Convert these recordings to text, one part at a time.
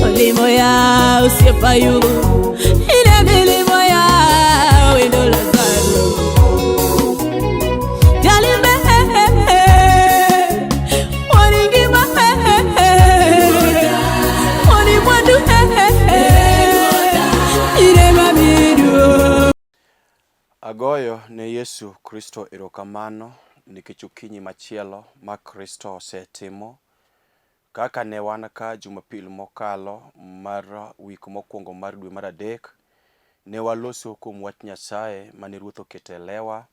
olimo ya usiepayu ine milimo ya wendo Lazaro jalime waningima wanimwandu ine mamidu. Agoyo ne Yesu Kristo erokamano nikech okinyi machielo ma Kristo osetimo. Kaka ne wan ka Jumapil mokalo mar wik mokwongo mar dwe mar adek, ne waloso kuom wach Nyasaye mane Ruoth oketo lewa.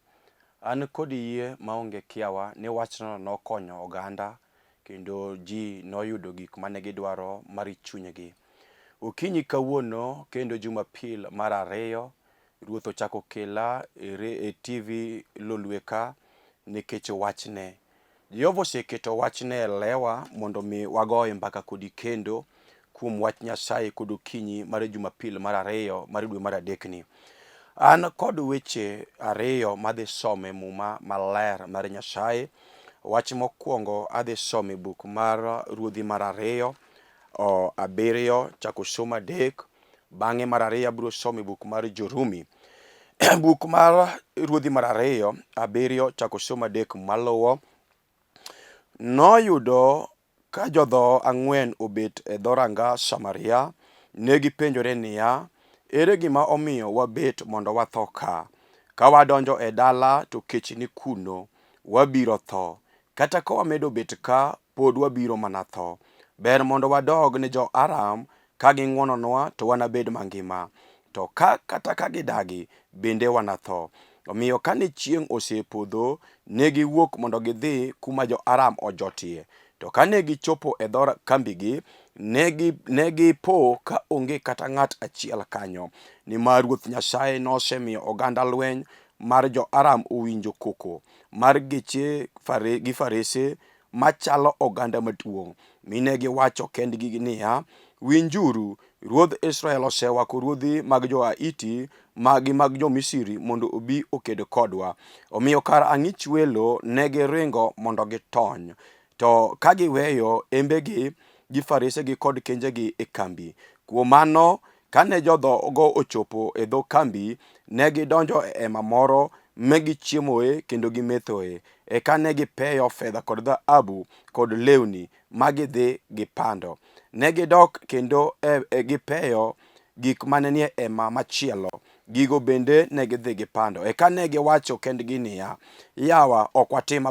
An kod yie maonge kiawa ni wachno nokonyo oganda kendo ji noyudo gik mane gidwaro mar chunygi. Okinyi kawuono kendo Jumapil mar ariyo, Ruoth ochako kela e TV Lolweka nikech wachne. Jehova oseketo wachne lewa mondo mi wagoye mbaka kodi kendo kuom wach Nyasaye kod okinyi mar Jumapil mar ariyo mar dwe mar adek ni. An kod weche ariyo madhi some muma maler mar Nyasaye. Wach mokwongo adhi some buk mar Ruodhi mar ariyo 7 chako somo 3. Bang'e mar ariyo abiro some buk mar Jorumi. Buk mar Ruodhi mar ariyo 7 chako somo 3 maluwo. Noyudo ka jodho 4 obet e dhoranga Samaria. Ne gipenjore niya, ere gima omiyo wabet mondo watho ka? Ka wadonjo e dala to kech ni kuno, wabiro tho. Kata ka wamedo bet ka, pod wabiro mana tho. Ber mondo wadog ne jo Aram, ka ging'wononwa to wanabed mangima. To kata ka gidagi, bende wanatho. Omiyo kane chieng' osepodho, ne giwuok mondo gidhi kuma jo Aram ojotie. To kane gichopo e dhor kambigi, ne gipo ka onge kata ng'at achiel kanyo. Nimar Ruoth Nyasaye nosemiyo oganda lweny mar jo Aram owinjo koko mar geche gi farese machalo oganda maduong'. Mine giwacho kendgi niya, winjuru, Ruodh Israel osewako ruodhi mag jo-Haiti magi mag jo-Misri mondo obi oked kodwa. Omiyo kar ang'ich welo ne giringo mondo gitony. To ka giweyo embegi gi faresegi kod kenjegi e kambi. Kuom mano, kane jodho go ochopo e dho kambi, ne gidonjo e ema moro, me gichiemoe kendo gimethoe. Eka ne gipeyo fedha kod dhahabu kod lewni ma gidhi gipando. Ne gidok kendo gipeyo gik mane nie ema machielo. Gigo bende ne gidhi gipando. Eka ne giwacho kendgi niya, yawa ok watim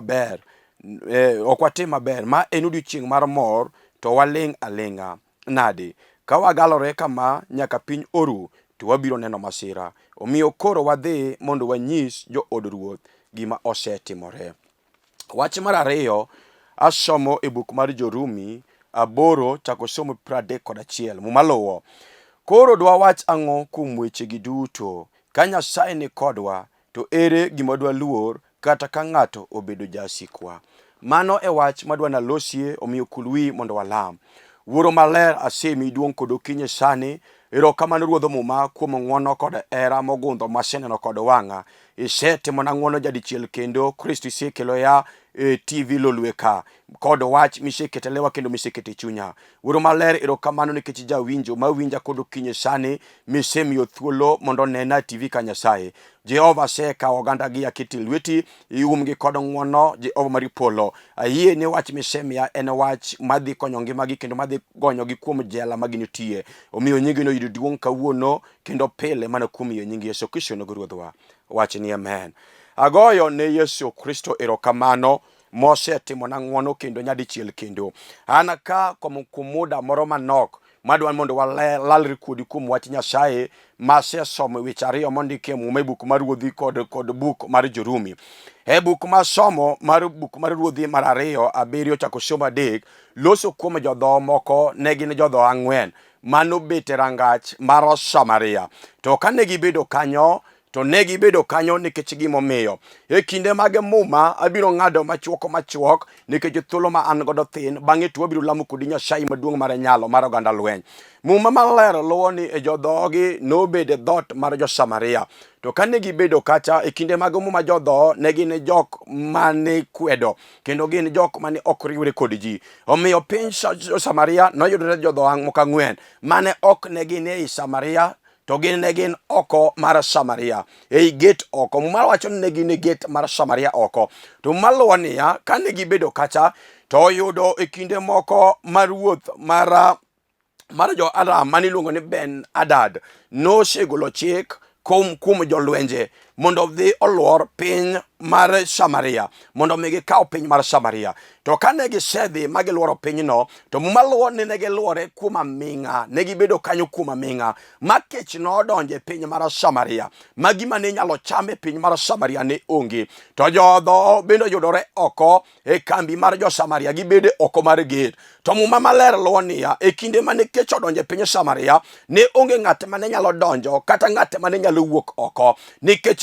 maber, ma en odiechieng' mar mor, to waling' aling'a. Nade? Ka wagalore kama nyaka piny oru, to wabiro neno masira. Omiyo koro wadhi mondo wanyis jo od ruoth gima osetimore. Wach mar ariyo asomo e buk mar Jorumi 8 chako somo 31 mumaluwo. Koro dwa wach ang'o kuom wechegi duto? Ka Nyasaye ni kodwa, to ere gima dwa luor kata ka ng'ato obedo jasikwa? Mano e wach madwa nalosie, omiyo kul wi mondo walam. Wuoro maler, asemi duong' kod okinyi sani. Erokamano Ruodho muma kuom ng'wono kod hera mogundho maseneno kod wang'a. Isetimona ng'wono jadichiel kendo Kristo isekelo ya e TV Lolweka kod wach misekete lewa kendo misekete chunya. Wuoro maler, erokamano nikech jawinjo mawinja kod okinyi sani misemiyo thuolo mondo nena TV ka Nyasaye. Jehova sekawo oganda gi aketi lweti, iumgi kod ng'wono Jehova mar polo. Ayie ni wach misemiya en wach madhi konyo ngimagi kendo madhi gonyogi kuom jela maginitie. Omiyo nyingi noyudo duong' kawuono kendo pile mana kuom nyingi Yesu Kristo nogo Ruodhwa. Wach ni amen. Agoyo ne Yesu Kristo erokamano mosetimona ng'wono kendo nyadichiel kendo. An ka kuom muda moro manok madwa mondo walalre kodi kuom wach Nyasaye masesomo weche ariyo mondiki e muma e buk mar Ruodhi kod buk mar Jorumi. E buk ma somo mar buk mar Ruodhi mar ariyo 7 chako somo 3 loso kuom jodho moko, ne gin jodho 4 manobet e rangach mar Samaria. To kane gibedo kanyo, to ne gibedo kanyo nikech gimomiyo. E kinde mag muma abiro ng'ado machuok nikech thuolo ma an godo thin, bang'e to abiro lamo kodi Nyasaye maduong' mar nyalo mar oganda lweny. Muma maler luwo ni e jodhogi nobede dhot mar jo-Samaria. To kane gibedo kacha e kinde mag muma, jodho ne gin jok mane kwedo kendo gin jok mane ok riwre kod ji. Omiyo piny Samaria noyudore jodho moko ang'wen mane ok ne gin ei Samaria, to gin ne gin oko mar Samaria, ei gate oko. Muma wacho ni ne gin e gate mar Samaria oko. To maluwo niya, kane gibedo kacha to oyudo e kinde moko mar ruoth mar jo-Aram maniluongo ni Ben-Hadad nosegolo chik kuom jolwenje mondo dhi oluor piny mar Samaria, mondo mi gikaw piny mar Samaria. To kane gisedhi ma giluoro pinyno, to muma luwo ni ne giluore kuom aming'a, ne gibedo kanyo kuom aming'a, ma kech nodonje piny mar Samaria, ma gima ne nyalo chame piny mar Samaria ne onge. To jodho bende yudore oko e kambi mar jo-Samaria, gibede oko mar gate. To muma maler luwo niya, e kinde mane kech odonje piny Samaria, ne onge ng'at mane nyalo donjo kata ng'at mane nyalo wuok oko, nikech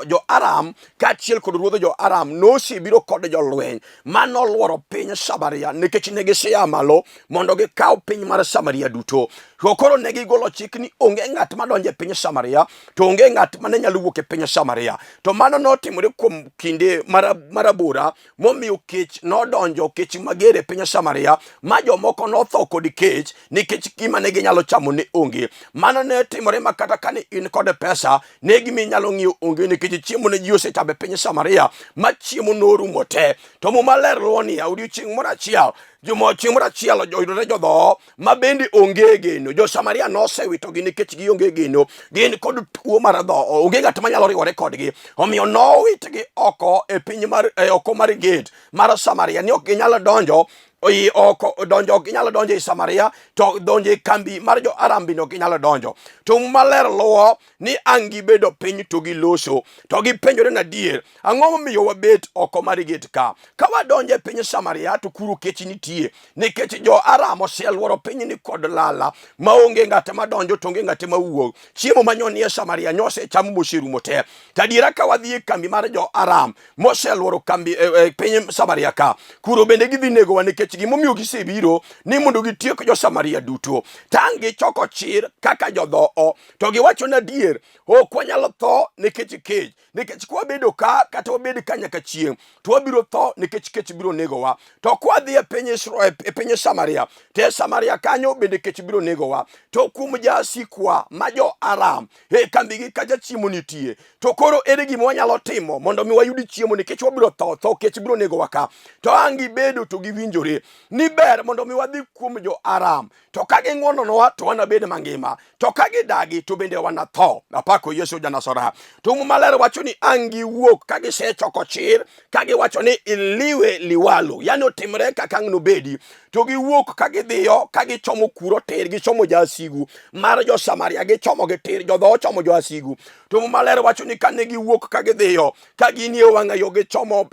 jo-Aram kaachiel kod ruodh jo-Aram nosebiro kod jolweny manoluoro piny Samaria, nikech ne gisea malo mondo gikaw piny mar Samaria duto. To koro ne gigolo chik ni onge ng'at madonje piny Samaria, to onge ng'at mane nyalo wuok e piny Samaria. To mano notimore kuom kinde marabora, momiyo kech nodonjo, kech mager e piny Samaria, ma jomoko notho kod kech nikech gima ne ginyalo chamo ne onge. Mano ne timore makata kane in kod pesa ne gimi nyalo ng'iyo onge, nikech chiemo ne ji osechamo e piny Samaria ma chiemo norumo te. To muma ler luwo niya, odiochieng' moro achiel chieng' moro achiel oyudore jodho ma bende onge geno. Jo-Samaria nosewitogi nikech gionge geno, gin kod tuo mar dho, onge ng'at manyalo riwore kodgi. Omiyo nowitgi oko e piny oko mar gate mar Samaria, ni ok ginyalo donjo ok ginyalo donjo e Samaria, to donjo e kambi mar jo-Aram bende ok ginyalo donjo. To maler luwo ni ang' gibedo piny to giloso, to gipenjore nadier, ang'o momiyo wabet oko mar gate ka wadonjo e piny Samaria to kuro kech nitie, nikech jo-Aram oseluoro piny ni kod lala, maonge ng'at madonjo to onge ng'at mawuok. Chiemo manyonie Samaria nyose chamo moserumo te. Tadiera ka wadhi e kambi mar jo-Aram moseluoro kambi piny Samaria ka, kuro bende gidhi negowa, nikech gimomiyo gisebiro ni mondo gitiek jo-Samaria duto. Tang' gichoko chir kaka jodho, to giwacho nadier, ok wanyalo tho nikech kech, nikech kwabedo ka kata wabed ka nyaka chieng' to wabiro tho nikech kech biro negowa. To kwadhi e piny Israel, e piny Samaria, te Samaria kanyo bende kech biro negowa. To kuom jasikwa ma jo-Aram e kambigi kacha chiemo nitie, to koro ere gima wanyalo timo mondo mi wayud chiemo, nikech wabiro tho kech biro negowa ka. To ang' gibedo to giwinjore ni ber mondo mi wadhi kuom jo-Aram, to ka ging'wononwa to wanabed mangima, to ka gidagi to bende wanatho. Apako Yesu ja-Nazareth. To Muma Ler wacho ni ang' giwuok ka gisechoko chir, ka giwacho ni iliwe liwalo, yani otimre kaka ang' nobedi. To giwuok ka gidhiyo ka gichomo kuro tir, gichomo jasigu mar jo-Samaria, gichomo gi tir, jodho chomo jasigu. To Muma Ler wacho ni kane giwuok ka gidhiyo ka ginie wang'a yo gichomo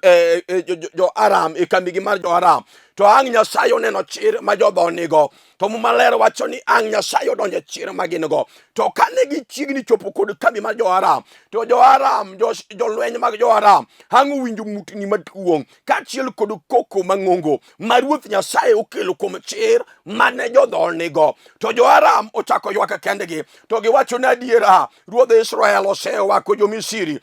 jo-Aram e kambigi mar jo-Aram, to ang' Nyasaye oneno chir ma jodho nigo. To Muma Ler wacho ni ang' Nyasaye odonje chir ma gin go. To kane gichiegni chopo kod kambi mar jo-Aram, to jo-Aram, jolweny mag jo-Aram ang' winjo mutni maduong' kaachiel kod koko mang'ongo ma Ruoth Nyasaye okelo kuom chir mane jodho nigo. To jo-Aram ochako ywak kendgi, to giwacho ni adiera, Ruodh Israel osewako jo-Misri,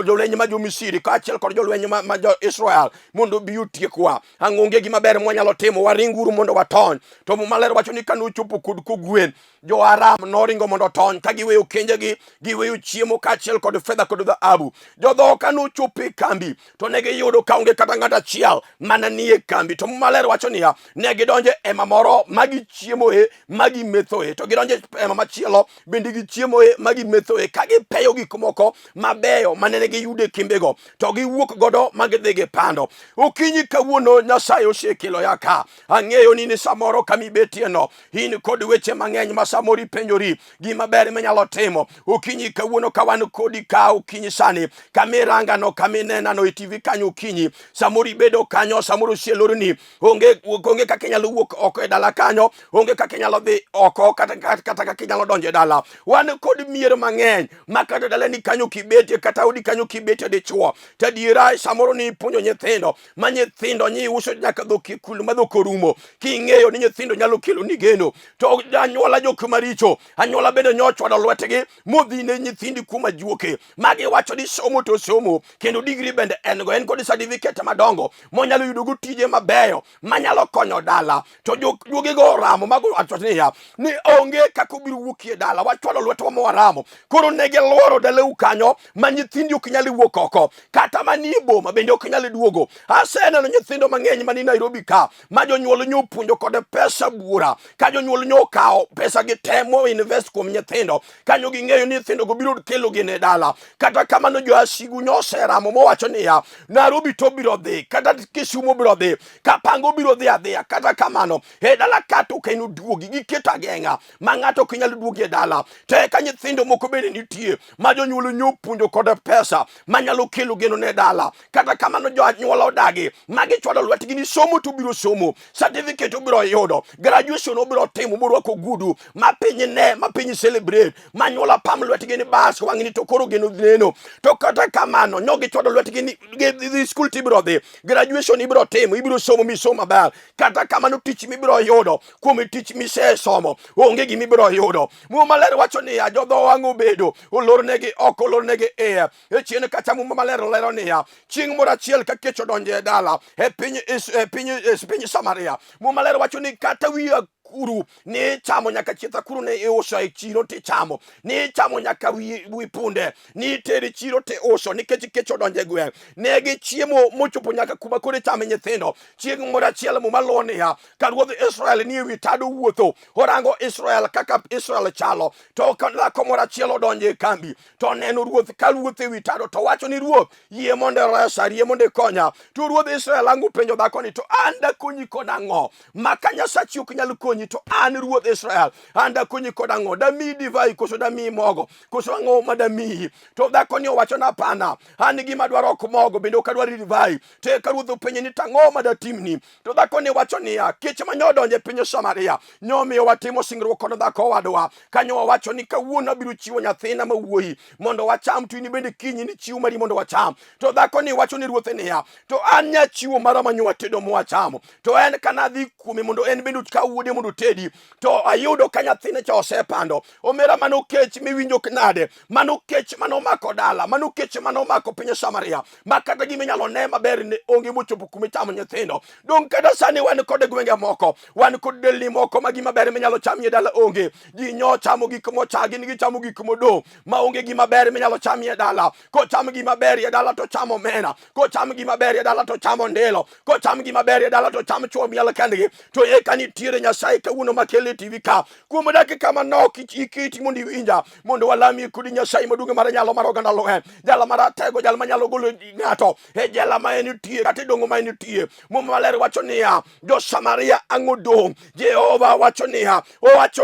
jolweny ma jo-Misri kaachiel kod jolweny ma jo-Israel mondo bi otiekwa. Ang' onge gima ber mwanyalo timo, waringuru mondo watony. To Muma Ler wacho ni kanochopo kod kogwen, jo-Aram noringo mondo tony, ka giweyo kenjegi, giweyo chiemo kaachiel kod fedha kod dhahabu. Jodho kanochopo e kambi to ne giyudo kaonge kata ng'at achiel mana nie kambi. To Muma Ler wacho niya, ne gidonje ema moro ma gichiemoe ma gimethoe, to gidonje ema machielo bende gichiemoe ma gimethoe, ka gipeyo gik moko mabeyo mane ne giyudo e kembego, to giwuok godo ma gidhi gipando. Okinyi kawuono Nyasaye osekelo ya ka. Ang'eyo ni samoro kamibetie no, in kod weche mang'eny ma samoro ipenjori gima ber minyalo timo. Okinyi kawuono ka wan kodi ka okinyi sani, kamiranga no, kaminena no e TV kanyo okinyi, samoro ibedo kanyo, samoro sielorni, onge onge kaka inyalo wuok oko e dala kanyo, onge kaka inyalo dhi oko kata kaka inyalo donjo e dala. Wan kod mier mang'eny ma kata dala ni kanyo kibetie kata odi kanyo kibetie dichuo, to adiera samoro ni ipuonjo nyithindo ma nyithindo nyi uso nyaka dhok kul ma dhok orumo, king'eyo ni nyithindo nyalo kelo ni geno, to anyuola jok maricho, anyuola bende nyochwado lwetgi modhi ne nyithindi kuma juoke, magi wacho ni somo to somo, kendo digri bende en go, en kod certificate madongo monyalo yudo go tije mabeyo manyalo konyo dala. To juogego oramo mago wacho niya ni onge kaka obiro wuokie dala, wachwado lwetwa mowaramo, koro negi luoro dalau kanyo ma nyithindi ok nyal wuok oko, kata manie boma bende ok nyal duogo. Aseneno nyithindo mang'eny mani Nairobi ka ma jonyuol nyopuonjo kod pesa buora, ka jonyuol nyokawo pesa gi temo invest kuom nyithindo, kanyo ging'eyo ni nyithindo go biro kelo gene dala. Kata kamano joasigu nyoseramo mowacho niya Nairobi to biro dhi kata Kisumu biro dhi, Kapango biro dhi adhiya, kata kamano e dala kato kaino duogi giketo ageng'a ma ng'ato ok nyal duogie dala. Te ka nyithindo moko bende nitie ma jonyuol nyopuonjo kod pesa manyalo kelo geno ne dala. Kata kamano jonyuol odagi magi chwado lwetgi ni somo to biro somo, certificate biro yudo, graduation obiro timo morwako gudu ma piny ne, ma piny celebrate, manyuola pam lwetgi ni bas wang'ni to koro geno neno. To kata kamano nyogi chwado lwetgi ni school tibiro dhi, graduation ibiro timo, ibiro somo misomo maber. Kata kamano tich mibiro yudo kuom tich misesomo onge gima ibiro yudo. Muma Maler wacho niya jodho wang'o bedo olornegi oko, olornegi iye. E chien kacha Muma Maler lero niya chieng' moro achiel ka kech odonjo e dala e piny Samaria, Muma Maler wacho ni kata wiya kuru ni chamo nyaka chietha kuru ne iuso e chiro ti chamo, ni chamo nyaka wi punde ni teri chiro te uso nikech kech odonjo e gweng'. Negi chiemo mochopo nyaka kuma kore chame nyithindo. Chieng' moro achiel Muma luwo niya ka ruodh Israel ni ewi tado wuotho orango Israel kaka Israel chalo, to dhako moro achiel odonjo e kambi to neno ruoth ka wuotho ewi tado to wacho ni ruoth yie mondo resa, yie mondo konya. To ruodh Israel ango penjo dhako ni to an dakonyi kod ang'o ma ka Nyasachi ok nyal konyi, to an ruodh Israel an dakonyi kod ang'o? Damiyi divai koso damiyi mogo koso ang'o ma damiyi? To dhako ni owacho na pana, an gima dwaro ok mogo bende ok adwar divai. To ka ruoth openje ni tang'o ma datimni, to dhako ni wacho niya kech ma nyodonjo e piny Samaria nyomiyo watimo singruok kod dhako wadwa, kanyo wawacho ni kawuono abiro chiwo nyathina ma wuoyi mondo wacham, to in bende kinyi ni chiwo mari mondo wacham. To dhako ni wacho ni ruoth niya to an nya chiwo mara manyo watedo mwachamo, to en kana dhi kuome mondo en bende ka wuode mondo tedi, to ayudo ka nyathine cha osepando. Omera mano kech miwinjo nade, mano kech mano mako dala, mano kech mano mako piny Samaria ma kata gima inyalo ne maber ne onge mochopo kuma chamo nyithindo. Dong kata sani wan kod gwenge moko, wan kod delni moko ma gima ber minyalo chamie dala onge. Ji nyo chamo gik mochagi ni gichamo gik modong ma onge gima ber minyalo chamie dala. Ko cham gima ber e dala to chamo mena, ko cham gima ber e dala to chamo ndelo, ko cham gima ber e dala to cham chuo miel kendgi. To e kanitiere Nyasaye kawuono makele TV ka kuom dakika manok ikiti mondo iwinja mondo walami kudi Nyasaye maduong' mar nyalo mar oganda lohen, jala maratego, jala manyalo golo ng'ato e jela ma en tie kata dongo ma en tie. Muma Maler wacho niya jo Samaria ang'o dong'. Jehova wacho niya owacho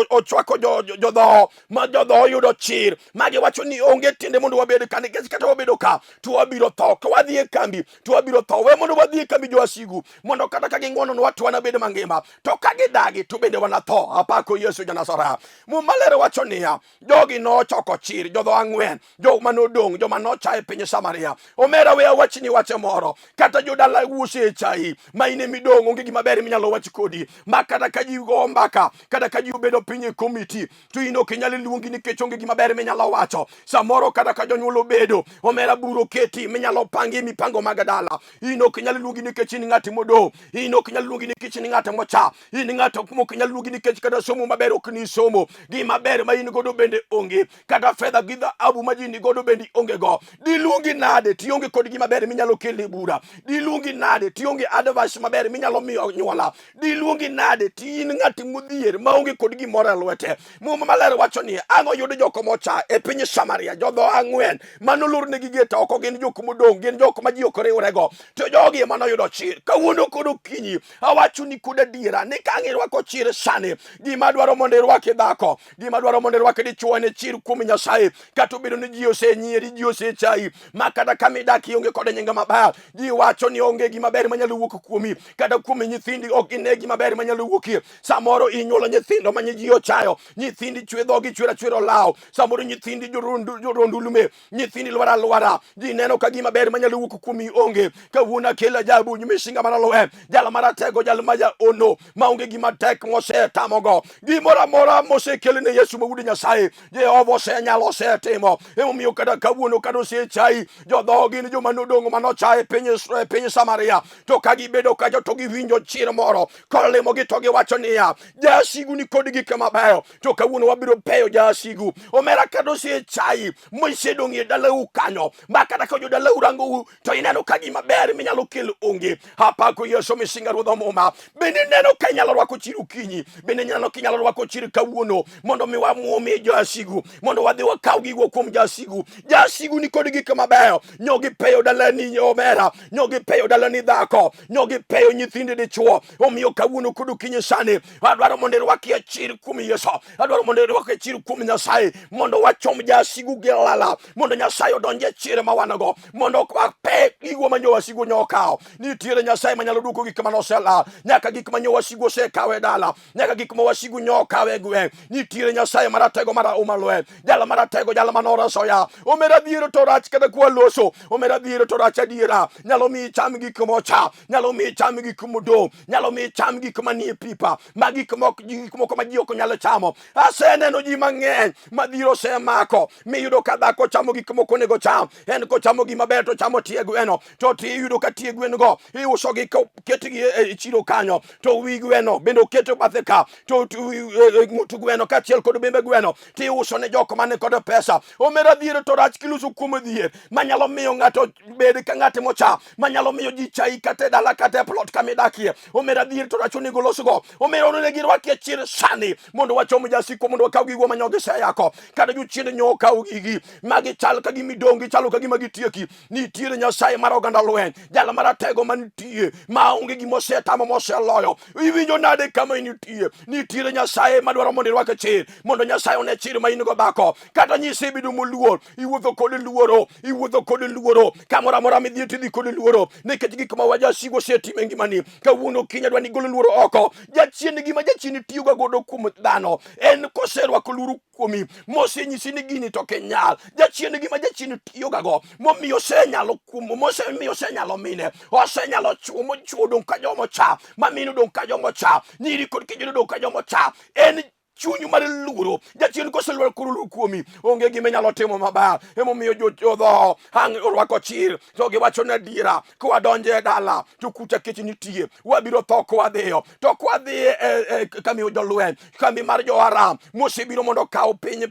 ochwako jodho ma jodho yudo chir magi wacho ni onge tiende mondo wabed ka, nikech kata wabedo ka to wabiro tho, ka wadhi e kambi to wabiro tho. We mondo wadhi e kambi joasigu mondo kata ka ging'wononwa to wanabed mangima, to ka gidagi to bende wanatho. Apako Yesu Janazara. Muma Maler wacho niya jogi nochoko chir jodho ang'wen, jo manodong', joma nocha e piny Samaria. Omera we awachni wache moro, kata jodala uso e chai ma in midong' onge gima ber minyalo wach kodi, ma kata ka ji go mbaka kata ka ji obedo piny e komiti to in ok inyal luongi nikech onge gima ber minyalo wacho. Samoro kata ka jonyuol obedo omera buro keti minyalo pangi mipango mag dala, in ok inyal luongi nikech in ng'at modong', in ok inyal luongi nikech in ng'at mocha, in ng'ato ok inyal luongi nikech kata somo maber ok ni somo. Gima ber ma in godo bende onge, kata fedha gi dhahabu ma ji ni godo bende onge go. Diluongi nade tionge kod gima ber minyalo kelne bura? Diluongi nade tionge advice maber minyalo miyo nyuola? Diluongi nade ti in ng'at modhier ma onge kod gimoro e lwete? Muma Maler wacho ni ang'o yudo joko mocha e piny Samaria, jodho ang'wen manolornegi geta oko, gin jok modong', gin jok ma ji ok riwrego, to jogi ema noyudo chir. Kawuono kod okinyi awacho ni kod adiera ni ka ang' irwako chir sani, gima dwaro mondo irwaki dhako, gima dwaro mondo irwaki dichuo ne chir kuom Nyasaye. Kata obedo ni ji osenyieri, ji osechai, ma kata kama idaki onge kod nyinga maber, ji wacho ni onge gima ber manyalo wuok kuomi, kata kuom nyithindi ok gine gima ber manyalo wuokie. Samoro inyuolo nyithindo ma ji ochayo, nyithindi chwe dhogi chwero achwero lao, samoro nyithindi jorondulume, nyithindi lwara lwara, ji neno ka gima ber manyalo wuok kuomi onge. Kawuono akelo ajabu nyimishinga maralowe, jala maratego, jala maja ono, maonge gima tek mosetamogo, gimoro amora mosekele ne Yesu mawuod Nyasaye, Jehova osenyalo osetimo. Emomiyo kata kawuono kata osechai, jodhogi ni joma nodong'o manochaye piny Samaria, to ka gibedo kajo to giwinjo chir moro kolimogi to giwacho niya, jasigu ni kod gik mabeyo. To kawuono wabiro peyo jasigu. Omera kata osechai mosedong' e dalau kanyo, ma kata ka jodalau rangou to ineno ka gima ber minyalo kelo onge. Apako Yesu misinga Ruodh Omuma. Bende ineno ka inyalo rwako chir okinyi, bende ineno ka inyalo rwako chir kawuono, mondo mi wamuomie jasigu, mondo wadhi wakaw gigo kuom jasigu. Jasigu ni kod gik mabeyo. Nyogi peyo dalani omera, nyogi peyo dalani dhako, nyogi peyo nyithindi dichuo. Omiyo kawuono kod okinyi sani, adwaro mondo irwakie chir kuom Yesu, adwaro mondo irwakie chir kuom Nyasaye, mondo wachom jasigu gi lala, mondo Nyasaye odonje chir ma wanago, mondo wape gigo ma jowasigu nyokawo. Nitiere Nyasaye manyalo duoko gik manosela, nyaka gik ma jowasigu osekawe dala, nyaka gik ma wasigu nyokawe gwe. Nitiere Nyasaye maratego mara umalwe, jala maratego, jala manora soya. Omera dhiero to rach kada kwa loso, omera dhiero to rach adiera. Nyalo mi cham gik mocha, nyalo mi cham gik modo, nyalo mi cham gik manie pipa, ma gik moko ma ji ok nyalo chamo. Aseneno ji mang'eny ma dhiero osemako, miyudo ka dhako chamo gik moko nego cham. En ko chamo gima ber to chamo tie gweno, to tiyudo ka tie gwen go iuso gi ketgi e chiro kanyo, to wi gweno bende oketo bathe ka, to ng'ut gweno kaachiel kod bembe gweno tiuso ne jok mane kod pesa. Omera dhiero to rach kiloso kuom dhier manyalo miyo ng'ato bed ka ng'ate mocha, manyalo miyo ji chai kata dala kata plot kamidakie. Omera dhier to rach onego losgo. Omera onego girwakie chir sani, mondo wachom jasiko, mondo wakaw gigo manyogi seyako, kata jochiende nyo kaw gigi magi chal ka gimidongi, chalo ka gima gitieki. Nitiere Nyasaye mar oganda lweny, jala maratego manitie, maonge gimosetamo moseloyo. Iwinjo nade kama initie? Nitiere Nyasaye madwaro mondo irwake chir, mondo Nyasaye one chir ma in go dhako. Kata nyise bedo moluor, iwuotho kod luoro, iwuotho kod luoro, kamoro amora midhi tidhi kod luoro, nikech gik ma wajasigu osetimo e ngimani. Kawuono kinya dwani golo luoro oko. Jachien gima jachien tiyoga godo kuom dhano, en koserwako luoro kuomi, mosenyisi ni gini to kenyal. Jachien gima jachien tiyoga go, momiyo osenyalo kuomo, momiyo osenyalo mine, osenyalo chuo, mochuo dong' ka jomo cha, mamino dong' ka jomo cha, nyiri kod kijana dong' ka jomo cha. En chunyu mar luoro. Jachien koseluoro kurulu kuomi, onge gima nyalo timo maber. Emomiyo jodho hang' orwako chir, to giwacho ne adiera, kwa donje e dala to kucha kech nitie, wabiro tho kwa dhiyo. To kwa dhi kambi jolweny, kambi mar Jo-Aram mosebiro mondo kaw piny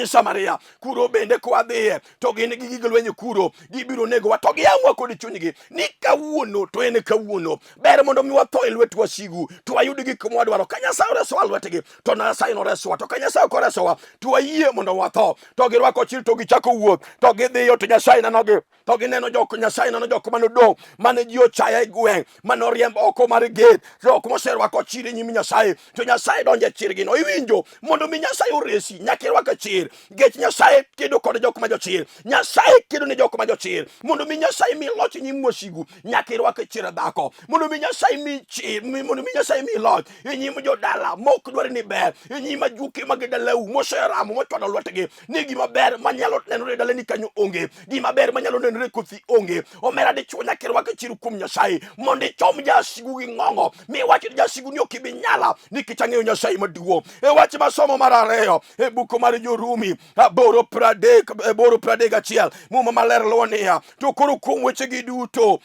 Samaria, kuro bende kwa dhiye, to gin gi gig lweny kuro, gibiro negowa, to giamua kod chunygi ni kawuono to en kawuono, ber mondo mi watho e lwet wasigu, to wayud gik mwadwaro. Ka Nyasaye oresowa lwetgi, to Nyasaye noresowa, to ka Nyasaye ok oresowa, to wayie mondo watho. To girwako chir, to gichako wuoth, to gidhiyo, to Nyasaye nenogi, to gineno jok Nyasaye neno jok manodong', mane ji ochaya e gweng', manoriemb oko mar gate, jok moserwako chir e nyim Nyasaye, to Nyasaye donje e chirgi no. Iwinjo, mondo mi Nyasaye oresi, nyaka irwak chir. Gech Nyasaye kedo kod jok ma jochir, Nyasaye kedo ne jok ma jochir. Mondo mi Nyasaye mi loch nyim wasigu, nyaka irwak chir dhako. Mondo mi Nyasaye mi chir, mondo mi Nyasaye mi loch e nyim jodala mok dwar ni ber, e nyim ajuke mag dalau moseramo mochwado lwetgi ni gima ber manyalo nenore dalani kanyo onge, gima ber manyalo nenore kothi onge. Omera dichuo nyaka irwak chir kuom Nyasaye, mondo ichom jasigu gi ng'ong'o, mi wach jasigu ni ok ibi nyala, nikech ang'eyo Nyasaye maduong'. E wach masomo mar 2 e buko mar Jo-Rumi boro pradek achiel, muma maler luwo niya, to koro kuom wechegi duto,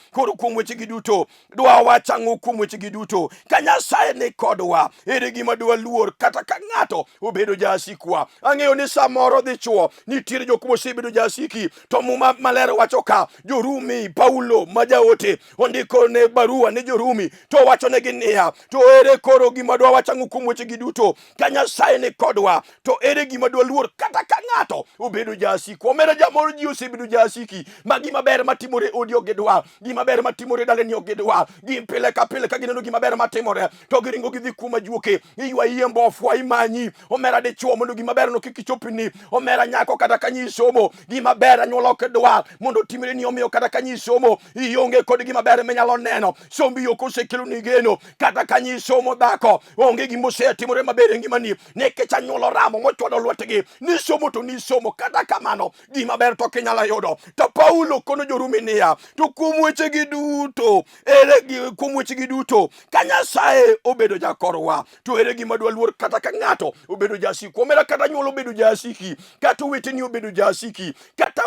dwa wach ang'o kuom wechegi duto? Ka Nyasaye ni kodwa, ere gima dwa luor kata ka ng'ato obedo jasikwa? Ang'eyo ni samoro dichuo nitiere jok mosebedo jasiki, to muma maler wacho ka, Jo-Rumi, Paulo ma jaote ondiko ne barua ne Jo-Rumi, to wacho negi niya, to ere koro gima dwa wach ang'o kuom wechegi duto? Ka Nyasaye ni kodwa, to ere gima dwa luor luor kata ka ng'ato obedo jasiko. Omera jamoro ji osebedo jasiki, ma gima ber matimore odi ok gidwar, gima ber matimore daleni ok gidwar, pile ka pile ka gineno gima ber matimore to giringo gidhi kuma juoke, iywa yembo ofwa imanyi. Omera dichuo mondo gima ber no kik ichopni, omera nyako kata ka nyisomo gima ber anyuola ok dwar mondo timre ni, omiyo kata ka nyisomo ionge kod gima ber menyalo neno, sombi yo kosekelo ni geno, kata ka nyisomo dhako onge gima osetimore maber e ngimani nikech anyuola ramo mochwado lwetgi ni somo to ni somo, kata kamano gima ber to kinyalo yudo. To Paulo kono jo-Rumi niya, to kuom wechegi duto ka Nyasaye obedo jakorwa, to ere gima dwa luor kata ka ng'ato obedo jasiki. Omera kata anyuola obedo jasiki, kata oweteni obedo jasiki, kata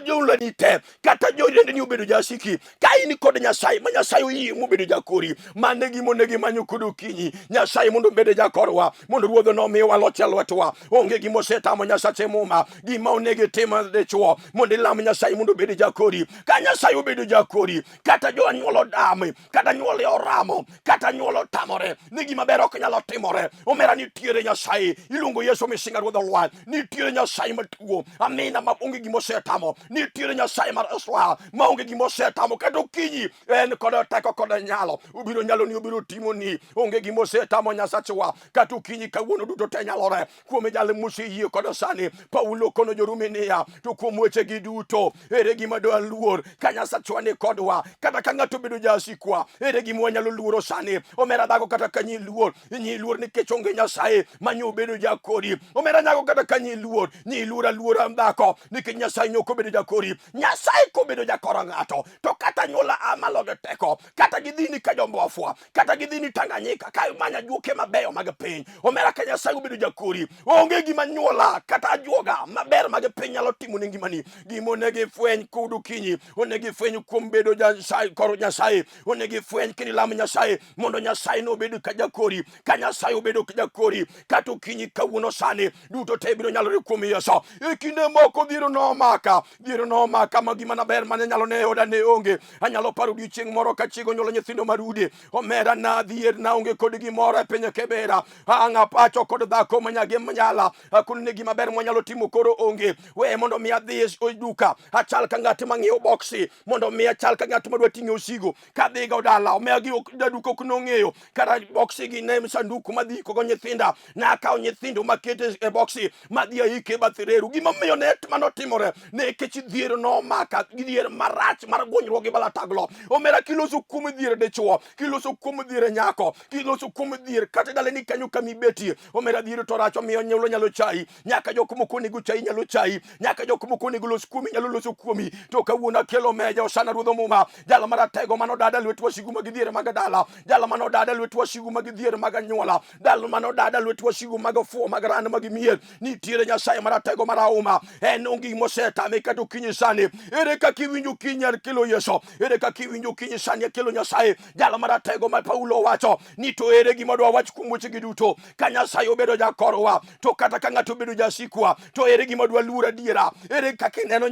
jolweni te, kata joriendeni obedo jasiki, ka in kod Nyasaye ma Nyasaye oyie mobedo jakori, mane gima onego manyo kod okinyi Nyasaye mondo obed jakorwa, mondo Ruodho nomiwa loch e lwetwa. Onge gima osetamo Nyasache muma, gima onego tim dichuo mondo ilam Nyasaye mondo obed jakori. Ka Nyasaye obedo jakori, kata jo anyuola odame, kata anyuola oramo, kata anyuola otamore, ni gima ber ok nyalo timore. Omera nitiere Nyasaye, iluongo Yesu misinga Ruodh olwar, nitiere Nyasaye matuo, amina, ma onge gima osetamo, nitiere Nyasaye mar Israel ma onge gima osetamo, kata okinyi en kod teko kod nyalo, obiro nyalo ni, obiro timo ni, onge gima osetamo Nyasachewa, kata okinyi kawuono duto te nyalore kuom jal moseyie kod sani. Paulo kono jo-Rumi niya, to kuom wechegi duto ere gima dwa luor ka Nyasachwa ni kodwa, kata ka ng'ato bedo jasikwa ere gima wanyalo luoro sani. Omera dhako kata ka nyi luor nikech onge Nyasaye ma nyo bedo jakori. Omera nyako kata ka nyi luor aluora dhako nikech Nyasaye nyoko bedo jakori. Nyasaye kobedo jakoro ng'ato, to kata nyuola amalo gi teko, kata gidhini ka jombofwa, kata gidhini Tanganyika ka manya juoke mabeyo mag piny. Omera ka Nyasaye obedo jakori, onge gima nyuola kata ajuoga maber mag piny nyalo timo ne ngimani. Gima onego ifweny kod okinyi, onego ifweny kuom bedo koro Nyasaye, onego ifweny kendo ilam Nyasaye mondo Nyasaye no obed ka jakori. Ka Nyasaye obedo ka jakori, kata okinyi kawuono sani duto te biro nyalore kuom Yesu. E kinde moko dhiero nomaka ma gima naber mane nyalo ne oda ne onge. Anyalo paro odiochieng' moro ka chiego nyuolo nyithindo marude, omera nadhier naonge kod gimoro e piny Kibera, ang'a pacho kod dhako manyage manyala, akon ne gima ber mwanyalo timo koro onge. We mondo mi adhi e duka, achal ka ng'at mang'iewo boksi, mondo mi achal ka ng'at madwa ting'o osigo kadhi go dala. Omera gi jaduka ok nong'eyo kata boksi gi ne sanduku madhi kogo nyithinda, nakawo nyithindo makete e boksi madhi aike bath reru. Gima miyo ne manotimore nikech dhier nomaka, dhier marach mar guonyruok gi balataglo. Omera kiloso kuom dhier dichuo, kiloso kuom dhier nyako, kiloso kuom dhier kata daleni kanyo kamibetie, omera dhier to rach, omiyo nyuolo nyalo chai, nyaka jok moko nego chai nyalo chai, nyaka jok moko nego los kuomi nyalo loso kuomi. To kawuono kelo meja osana Ruodho muma, jalo maratego manodada lwet wasigu mag dhier mag dala, jalo manodada lwet wasigu mag dhier mag anyuola, jalo manodada lwet wasigu mag fuo mag ran mag mier. Nitiere Nyasaye maratego marauma, en onge gima osetame kata okinyi sani. Ere kaka iwinjo okinyi kelo Yesu, ere kaka iwinjo okinyi sani kelo Nyasaye. Jalo maratego ma Paulo wacho ni to ere gima dwa wach kuom wechegi duto. Ka Nyasaye obedo jakorwa, to kata ka ng'ato obedo jasikwa, to ere gima dwa luor adiera. Ere kaka ineno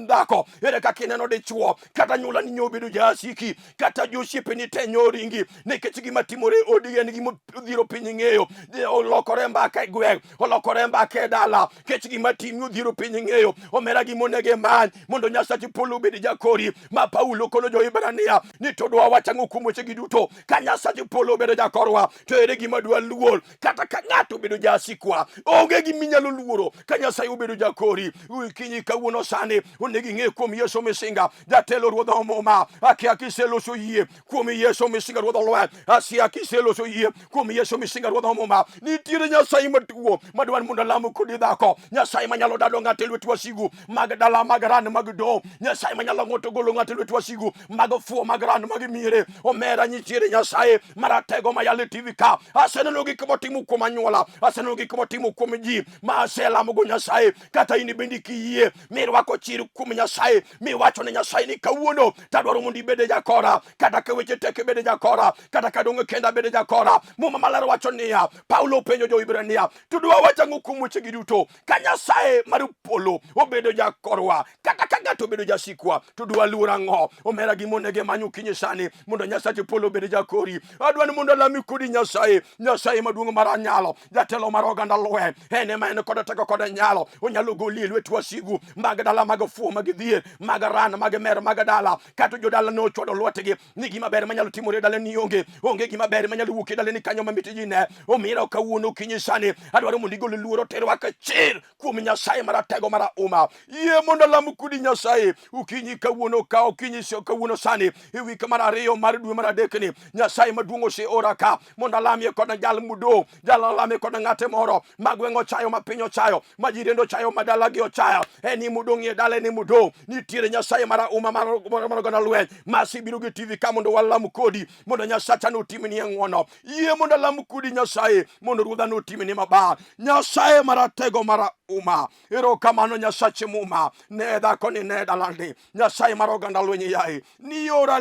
dhako, ere kaka ineno dichuo, kata anyuola ni obedo jasiki, kata josiepeni te nyoringi nikech gima timore odi en gima odhiero piny ng'eyo. Olokore mbaka e gweng', olokore mbaka e dala, kech gima timi odhiero piny ng'eyo. Omera gima onego many mondo Nyasache polo obed jakori. Ma Paulo kono jo-Ibrania ni to dwa wacho ang'o kuom wechegi duto. Ka Nyasache polo obedo jakorwa, to ere gima dwa luor kata ka ng'ato obedo jasikwa. Onge gima inyalo luoro ka Nyasaye obedo jakori. Kinyi kawuono sani onego ing'e kuom Yesu misinga jatelo Ruodho muma, akia kiseloso yie kuom Yesu misinga Ruodho olwar, asia kiseloso yie kuom Yesu misinga Ruodho muma. Nitiere Nyasaye matuo madwan mondo lamo kodi dhako, Nyasaye manyalo dado ng'ato e lwet wasigu mag dala mag ran mag do, Nyasaye manyalo ng'oto golo ng'ato e lwet wasigu mag fuo mag ran mag miere. Omera nitiere Nyasaye maratego mayalo TV ka, aseneno gik motimo kuom anyuola, aseneno gik motimo kuom ji ma aselamogo Nyasaye. Kata in bendi kiyie mirwako chir kuom Nyasaye, miwacho ne Nyasaye ni kawuono tadwaro mondo ibed jakora, kata ka weche tek bed jakora, kata ka dong' kenda bed jakora. Muma maler wacho niya, Paulo penjo jo-Ibrania, to dwa wacho ang'o kuom wechegi duto. Ka Nyasaye mar polo obedo jakorwa, kata ka ng'ato obedo jasikwa, to dwa luor ang'o. Omera gima onego manyo kinyi sani mondo Nyasache polo obed jakori. Adwani mondo alami kodi Nyasaye, Nyasaye maduong' mar anyalo, jatelo mar oganda lweny, en ema Nyasaye ne kod teko kod nyalo onyalo goli lwet wasigu mag dala mag fu mag dhier mag ran mag mer mag dala kata jodala no chodo lwetgi ni gima ber manyalo timore dala ni onge gima ber manyalo wuok dala ni kanyo mamiti ji ne omira kawuono kinyi sani adwaro mondo igol luoro terwa ka chir kuom Nyasaye maratego mara uma yie mondo lam kudi Nyasaye ukinyi kawuono ka ukinyi sio kawuono sani iwi kamara ariyo mar dwe mar adek ni Nyasaye maduong' ose ora ka mondo lamie kod jal mudo jal lamie kod ng'ate moro magwengo chayo mapinyo chayo majirendo chayo madala gi ochayo eni mudong' ye dala ni mudo nitiere Nyasaye mara uma mar gona lweny masi biro gi TV ka mondo walam kodi mondo Nyasacha no timni ng'wono yie mondo lam kudi Nyasaye mondo ruodha no timni maber Nyasaye maratego mara uma ero kamano Nyasache muma ne dhako ni ne dalandi Nyasaye mar oganda lweny yaye ni ora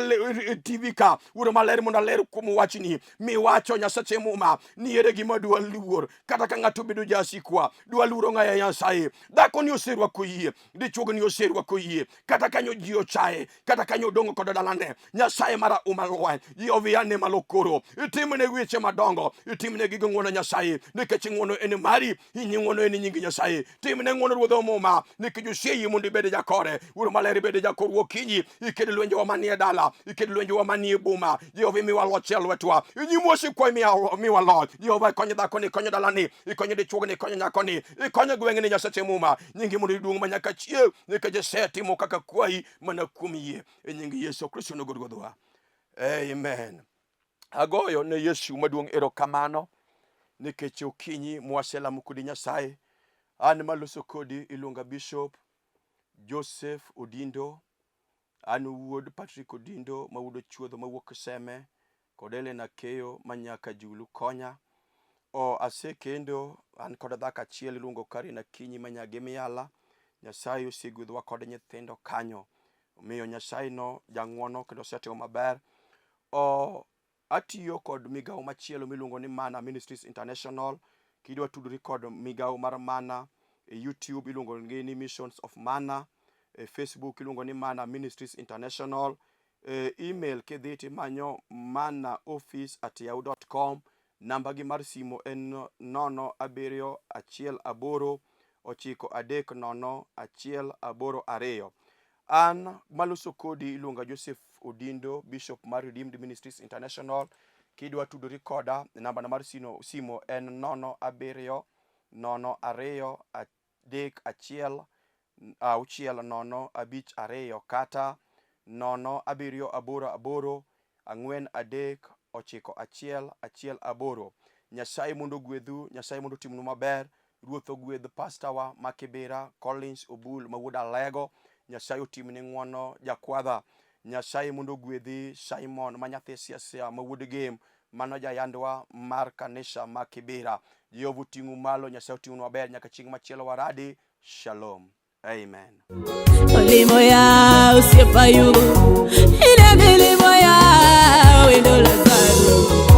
TV ka uro maler mondo ler kuom wachni mi wacho Nyasache muma ni ere gima dwa luor kata ka ng'ato bedo jasikwa dwa luoro ng'aye Nyasaye dhako ni oserwako yie dichuog ni oserwako yie kata kanyo ji ochaye kata kanyo dongo kod dalane Nyasaye mara uma lweny yoviane malokoro itimne weche madongo itimne gigo ng'wono Nyasaye nikech ng'wono en mari ng'wono en nying Nyasaye timne ng'wono ruodho muma nikech osieyi mondo ibed jakore uro maler bed jakor wokinyi iked lwenje wa manie dala iked lwenje wa manie boma Jehova mi walo chel wetwa inyimosi kwa mi walo Jehova konyo dhako ni konyo dala ni ikonyo dichuog ni konyo nyako ni ikonyo gweng' ni Nyasache muma nyingi mondo iduong' manyaka chiew nikech setimo kaka kwai mana kuom yie e nying Yesu Kristo no godwa amen. Agoyo ne Yesu maduong' erokamano nikech okinyi mwaselamo kodi Nyasaye an maloso kodi iluonga Bishop Joseph Odindo an wuod Patrick Odindo mawuod chuodho mawuok Seme kod Elena Keyo manyaka Julu konya asekendo an kod dhako achiel iluongo Karina Kinyi manyage miala Nyasaye osegwedhwa kod nyithindo kanyo omiyo Nyasaye no jang'wono kendo osetimo maber atiyo kod migawo machielo miluongo ni Mana Ministries International kidwa tudori kod migawo mar Mana YouTube iluongo ni Missions of Mana Facebook iluongo ni Mana Ministries International email kidhi timanyo manaoffice@yahoo.com namba gi mar simo en 0778930182 an maloso kodi iluonga Joseph Odindo Bishop mar Redeemed Ministries International kidwa tudori koda namba mar simo en 0782316052 kata 0784439118. Nyasaye mondo gwedhu, Nyasaye mondo timnu maber. Ruoth ogwedh pastawa Makibera Collins Obul mawuod Alego. Nyasaye otimne ng'wono jakwadha. Nyasaye mondo gwedhi Simon manyathi siasia mawuod Game mano jayandwa mar kanisa Makibera. Jehova ting'u malo, Nyasaye oting'u maber nyaka chieng' machielo waradi. Shalom. Amen. Olimo ya usiepa yu ina milimo ya wendo Lazaro